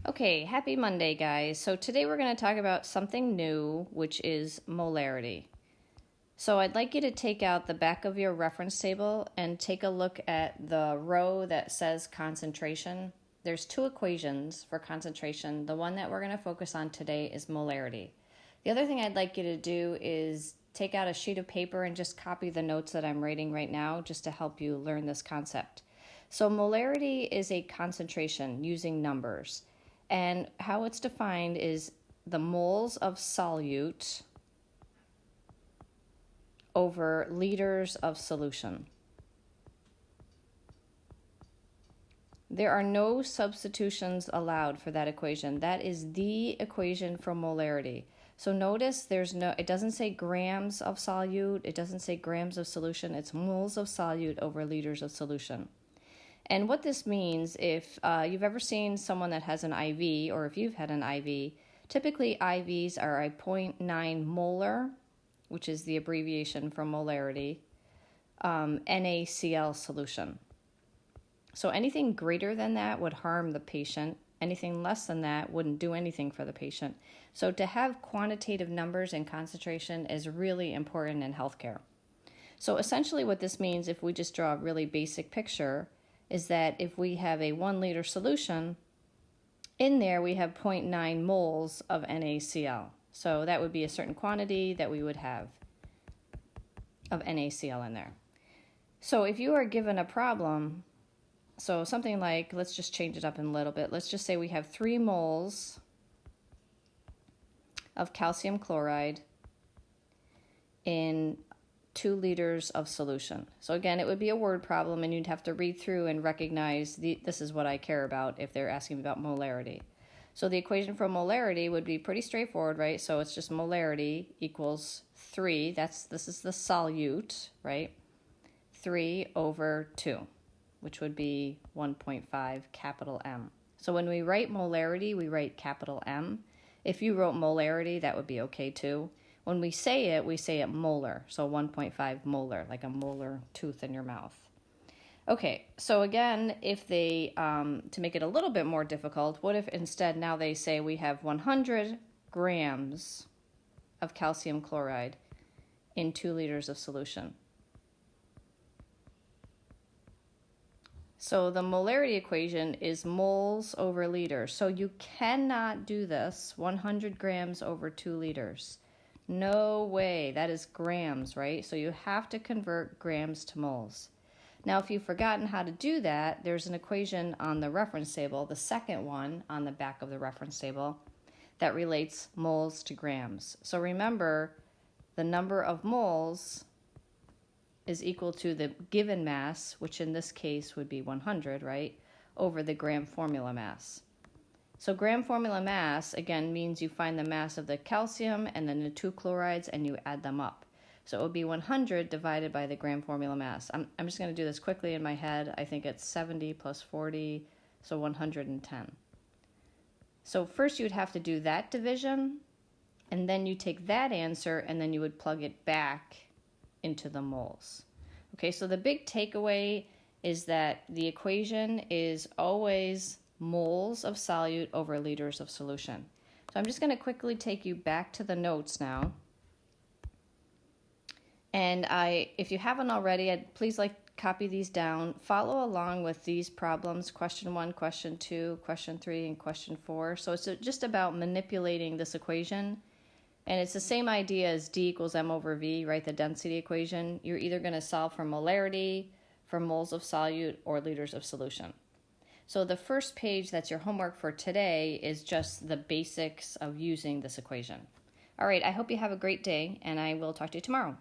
Okay, happy Monday, guys. So today we're going to talk about something new, which is molarity. So I'd like you to take out the back of your reference table and take a look at the row that says concentration. There's two equations for concentration. The one that we're going to focus on today is molarity. The other thing I'd like you to do is take out a sheet of paper and just copy the notes that I'm writing right now just to help you learn this concept. So molarity is a concentration using numbers. And how it's defined is the moles of solute over liters of solution. There are no substitutions allowed for that equation. That is the equation for molarity. So notice it doesn't say grams of solute, it doesn't say grams of solution, it's moles of solute over liters of solution. And what this means, if you've ever seen someone that has an IV, or if you've had an IV, typically IVs are a 0.9 molar, which is the abbreviation for molarity, NaCl solution. So anything greater than that would harm the patient. Anything less than that wouldn't do anything for the patient. So to have quantitative numbers and concentration is really important in healthcare. So essentially what this means, if we just draw a really basic picture, is that if we have a 1 liter solution, in there we have 0.9 moles of NaCl. So that would be a certain quantity that we would have of NaCl in there. So if you are given a problem, so something like, let's just change it up in a little bit. Let's just say we have 3 moles of calcium chloride in 2 liters of solution. So again, it would be a word problem and you'd have to read through and recognize this is what I care about if they're asking about molarity. So the equation for molarity would be pretty straightforward, right? So it's just molarity equals 3, this is the solute, right? 3 over 2, which would be 1.5 capital M. So when we write molarity, we write capital M. If you wrote molarity, that would be okay too. When we say it molar, so 1.5 molar, like a molar tooth in your mouth. Okay, so again, if they, to make it a little bit more difficult, what if instead now they say we have 100 grams of calcium chloride in 2 liters of solution? So the molarity equation is moles over liters. So you cannot do this 100 grams over 2 liters. No way, that is grams, right? So you have to convert grams to moles. Now, if you've forgotten how to do that, there's an equation on the reference table, the second one on the back of the reference table, that relates moles to grams. So remember, the number of moles is equal to the given mass, which in this case would be 100, right, over the gram formula mass. So gram formula mass, again, means you find the mass of the calcium and then the 2 chlorides and you add them up. So it would be 100 divided by the gram formula mass. I'm just going to do this quickly in my head. I think it's 70 plus 40, so 110. So first you would have to do that division, and then you take that answer and then you would plug it back into the moles. Okay, so the big takeaway is that the equation is always moles of solute over liters of solution. So I'm just going to quickly take you back to the notes now. And if you haven't already, please copy these down. Follow along with these problems, question 1, question 2, question 3, and question 4. So it's just about manipulating this equation. And it's the same idea as D equals M over V, right? The density equation. You're either going to solve for molarity, for moles of solute, or liters of solution. So the first page that's your homework for today is just the basics of using this equation. All right, I hope you have a great day, and I will talk to you tomorrow.